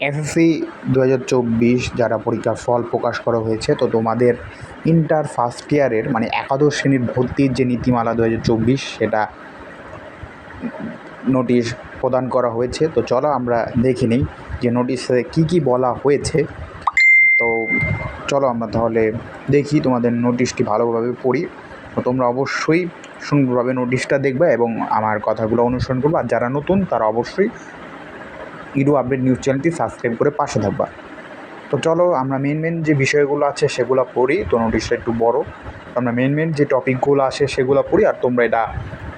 SSC 2024 যারা পরীক্ষার ফল প্রকাশ করা হয়েছে, তো তোমাদের ইন্টার ফার্স্ট ইয়ারের মানে একাদশ শ্রেণীর ভর্তির যে নীতিমালা 2024 সেটা নোটিশ প্রদান করা হয়েছে। তো চলো আমরা দেখে নিই যে নোটিশে কী কী বলা হয়েছে। তো চলো আমরা তাহলে দেখি, তোমাদের নোটিশটি ভালোভাবে পড়ি। তো তোমরা অবশ্যই সুন্দরভাবে নোটিশটা দেখবে এবং আমার কথাগুলো অনুসরণ করবে। আর যারা নতুন তারা অবশ্যই ইডু আপডেট নিউজ চ্যানেলটি সাবস্ক্রাইব করে পাশে থাকবা। তো চলো আমরা মেন যে বিষয়গুলো আছে সেগুলো পড়ি। তো নোটিশটা একটু বড়, আমরা মেন যে টপিকগুলো আসে সেগুলো পড়ি, আর তোমরা এটা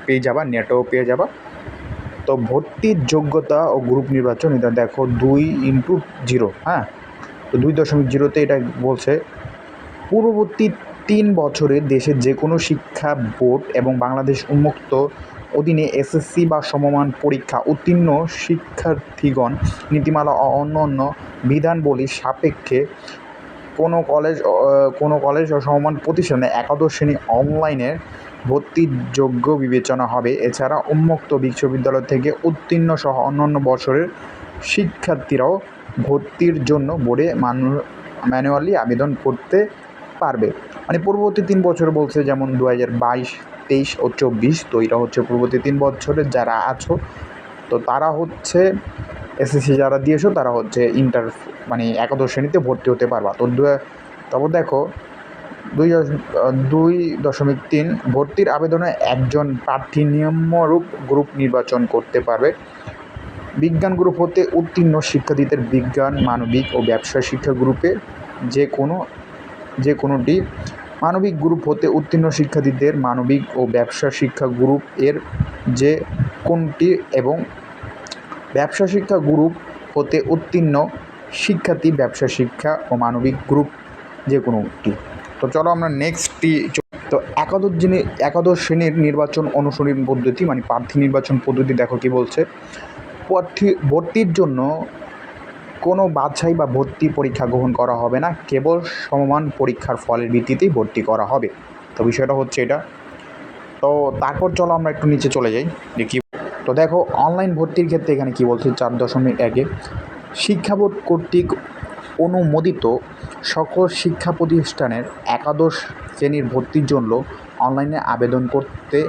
পেয়ে যাবা, নেটেও পেয়ে যাবা। তো ভর্তির যোগ্যতা ও গ্রুপ নির্বাচন, এটা দেখো 2x0, হ্যাঁ। তো 2.0-তে এটা বলছে পূর্ববর্তী 3 বছরে দেশের যে কোনো শিক্ষা বোর্ড এবং বাংলাদেশ উন্মুক্ত অধীনে এসএসসি বা সমমান পরীক্ষা উত্তীর্ণ শিক্ষার্থীগণ নীতিমালা ও অন্যান্য বিধানাবলী সাপেক্ষে কোনো কলেজ ও সমমান প্রতিষ্ঠানে একাদশ শ্রেণী অনলাইনে ভর্তির যোগ্য বিবেচনা হবে। এছাড়া উন্মুক্ত বিশ্ববিদ্যালয় থেকে উত্তীর্ণ সহ অন্যান্য বছরের শিক্ষার্থীরাও ভর্তির জন্য বোর্ডে ম্যানুয়ালি আবেদন করতে পারবে। মানে পূর্ববর্তী 3 বছর বলছে, যেমন 2022, 23 ও 24। তো এটা হচ্ছে পূর্ববর্তী 3 বছরের যারা আছো, তো তারা হচ্ছে এসএসসি যারা দিয়েছো তারা হচ্ছে ইন্টার মানে একাদশ শ্রেণীতে ভর্তি হতে পারবা। তো তারপর দেখো 2.3 ভর্তির আবেদনে একজন প্রার্থী নিয়মরূপ গ্রুপ নির্বাচন করতে পারবে। বিজ্ঞান গ্রুপ হতে উত্তীর্ণ শিক্ষার্থীদের বিজ্ঞান, মানবিক ও ব্যবসায় শিক্ষা গ্রুপে যে কোনোটি, মানবিক গ্রুপ হতে উত্তীর্ণ শিক্ষার্থীদের মানবিক ও ব্যবসা শিক্ষা গ্রুপ এর যে কোনটি, এবং ব্যবসা শিক্ষা গ্রুপ হতে উত্তীর্ণ শিক্ষার্থী ব্যবসা শিক্ষা ও মানবিক গ্রুপ যে কোনোটি। তো চলো আমরা নেক্সটটি। তো একাদশ শ্রেণীর নির্বাচন অনুসরণ পদ্ধতি মানে প্রার্থী নির্বাচন পদ্ধতি দেখো কি বলছে। ভর্তির জন্য কোনো বাছাই বা ভর্তি পরীক্ষা গ্রহণ করা হবে না, কেবল সমমান পরীক্ষার ফলের ভিত্তিতেই ভর্তি করা হবে। তো বিষয়টা হচ্ছে এটা। তো তারপর চলো আমরা একটু নিচে চলে যাই দেখি। তো দেখো অনলাইন ভর্তির ক্ষেত্রে এখানে কি বলছে 4.1 শিক্ষা বোর্ড কর্তৃক অনুমোদিত সকল শিক্ষা প্রতিষ্ঠানের একাদশ শ্রেণীর ভর্তির জন্য অনলাইনে আবেদন করতে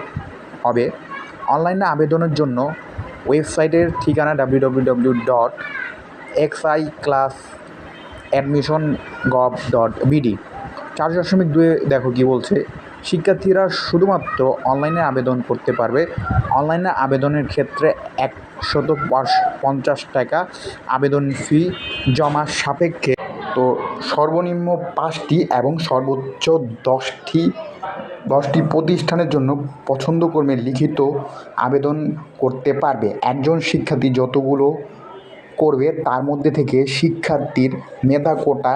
হবে। অনলাইনে আবেদনের জন্য ওয়েবসাইটের ঠিকানা www.xiclassadmission.gov.bd। 4.2 দেখো কি বলছে, শিক্ষার্থীরা শুধুমাত্র অনলাইনে আবেদন করতে পারবে। অনলাইনে আবেদনের ক্ষেত্রে 150 টাকা আবেদন ফি জমা সাপেক্ষে, তো সর্বনিম্ন 5টি এবং সর্বোচ্চ 10টি প্রতিষ্ঠানের জন্য পছন্দক্রমে লিখিত আবেদন করতে পারবে। একজন শিক্ষার্থী যতগুলো করবে তার মধ্যে থেকে শিক্ষার্থীর মেধা কোটা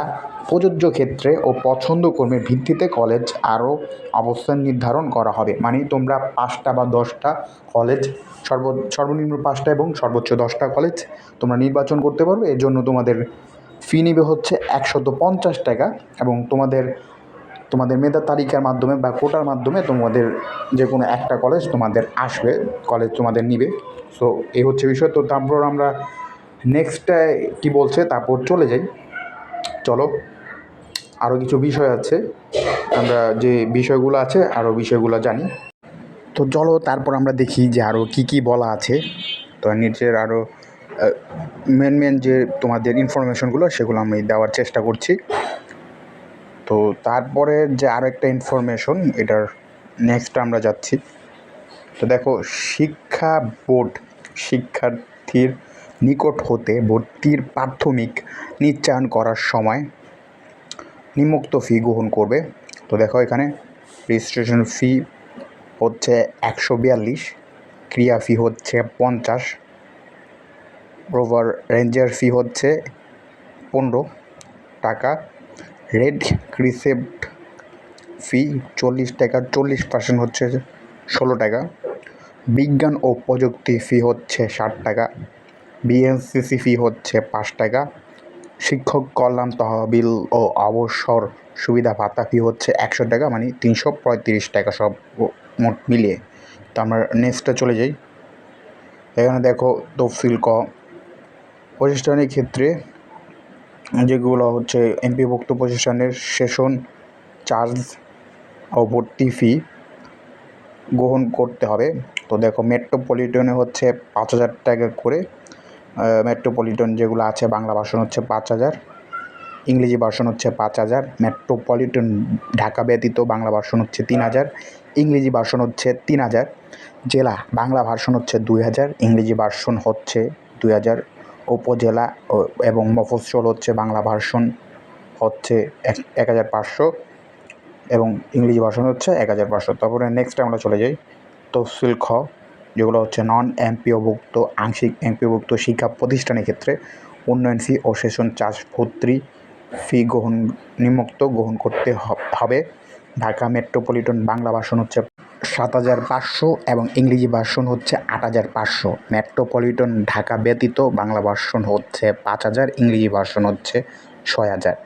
প্রযোজ্য ক্ষেত্রে ও পছন্দক্রমের ভিত্তিতে কলেজ আরও অবস্থান নির্ধারণ করা হবে। মানে তোমরা 5টা বা 10টা কলেজ, সর্বনিম্ন 5টা এবং সর্বোচ্চ 10টা কলেজ তোমরা নির্বাচন করতে পারবে। এর জন্য তোমাদের ফি নেবে হচ্ছে 150 টাকা, এবং তোমাদের মেধা তালিকার মাধ্যমে বা কোটার মাধ্যমে তোমাদের যে কোনো একটা কলেজ তোমাদের আসবে, কলেজ তোমাদের নিবে। সো এই হচ্ছে বিষয়। তো তারপর আমরা নেক্সটটায় কী বলছে তারপর চলে যাই। চলো আরও কিছু বিষয় আছে, আমরা যে বিষয়গুলো আছে আরও বিষয়গুলো জানি। তো চলো তারপর আমরা দেখি যে আরও কী বলা আছে। তো নিচের আরও মেন যে তোমাদের ইনফরমেশনগুলো সেগুলো আমি দেওয়ার চেষ্টা করছি। তো তারপরে যে আরও একটা ইনফরমেশন, এটার নেক্সট আমরা যাচ্ছি। তো দেখো শিক্ষা বোর্ড শিক্ষার্থীর নিকট হতে ভর্তির প্রাথমিক নিশ্চয়ন করার সময় নিম্নোক্ত ফি গ্রহণ করবে। তো দেখো এখানে রেজিস্ট্রেশন ফি হচ্ছে 142, ক্রিয়া ফি হচ্ছে 50, ওভার রেঞ্জার ফি হচ্ছে 15 টাকা, রেড রিসিপ্ট ফি 40 টাকা, 40% হচ্ছে 16 টাকা, বিজ্ঞান ও প্রযুক্তি ফি হচ্ছে 60 টাকা, বিএনসিসি ফি হচ্ছে 5 টাকা, শিক্ষক কল্যাণ তহবিল ও অবসর সুবিধা ভাতা ফি হচ্ছে 100 টাকা, মানে 335 টাকা সব মোট মিলিয়ে। তো আমরা নেক্সটে চলে যাই। এখানে দেখো তফসিল ক প্রতিষ্ঠানের ক্ষেত্রে যেগুলো হচ্ছে এমপিভুক্ত প্রতিষ্ঠানের সেশন চার্জ ও ভর্তি ফি গ্রহণ করতে হবে। তো দেখো, মেট্রোপলিটনে হচ্ছে 5,000 টাকা করে। মেট্রোপলিটন যেগুলো আছে, বাংলা ভার্সন হচ্ছে 5,000, ইংরেজি ভার্সন হচ্ছে 5,000। মেট্রোপলিটন ঢাকা ব্যতীত বাংলা ভার্সন হচ্ছে 3,000, ইংরেজি ভার্সন হচ্ছে 3,000। জেলা বাংলা ভার্সন হচ্ছে 2,000, ইংরেজি ভার্সন হচ্ছে 2,000। উপজেলা এবং মফস্বল হচ্ছে বাংলা ভার্সন হচ্ছে 1,500 এবং ইংরেজি ভার্সন হচ্ছে 1,500। তারপরে নেক্সট আমরা চলে যাই তফসিল খ, যেগুলো হচ্ছে নন এমপিওভুক্ত আংশিক এমপিওভুক্ত শিক্ষা প্রতিষ্ঠানের ক্ষেত্রে উন্নয়ন ফি ও সেশন চার্জ ভর্তি ফি নিম্নোক্ত গ্রহণ করতে হবে। ঢাকা মেট্রোপলিটন বাংলা ভার্সন হচ্ছে 7,500 এবং ইংরেজি ভার্সন হচ্ছে 8,500। মেট্রোপলিটন ঢাকা ব্যতীত বাংলা ভার্সন হচ্ছে 5,000, ইংরেজি ভার্সন হচ্ছে 6,000।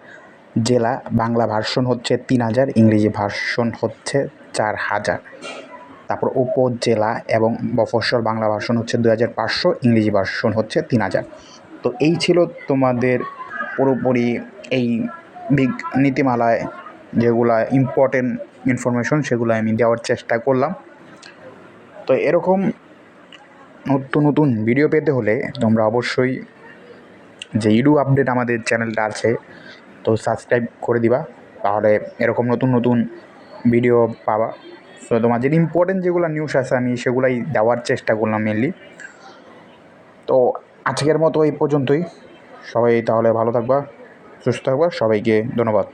জেলা বাংলা ভার্সন হচ্ছে 3,000, ইংরেজি ভার্সন হচ্ছে 4,000। তারপর উপজেলা এবং মফস্বল বাংলা ভার্সন হচ্ছে 2,500, ইংরেজি ভার্সন হচ্ছে 3,000। তো এই ছিল তোমাদের পুরোপুরি এই নীতিমালায় যেগুলো ইম্পর্টেন্ট ইনফরমেশন, সেগুলো আমি দেওয়ার চেষ্টা করলাম। তো এরকম নতুন নতুন ভিডিও পেতে হলে তোমরা অবশ্যই যে ইউটিউব আপডেট আমাদের চ্যানেলটা আছে, তো সাবস্ক্রাইব করে দিবা, তাহলে এরকম নতুন নতুন ভিডিও পাবা। তো তোমাদের ইম্পর্টেন্ট যেগুলো নিউজ আছে আমি সেগুলাই দেওয়ার চেষ্টা করলাম মেনলি। তো আজকের মতো এই পর্যন্তই। সবাই তাহলে ভালো থাকবা, সুস্থ থাকবা, সবাইকে ধন্যবাদ।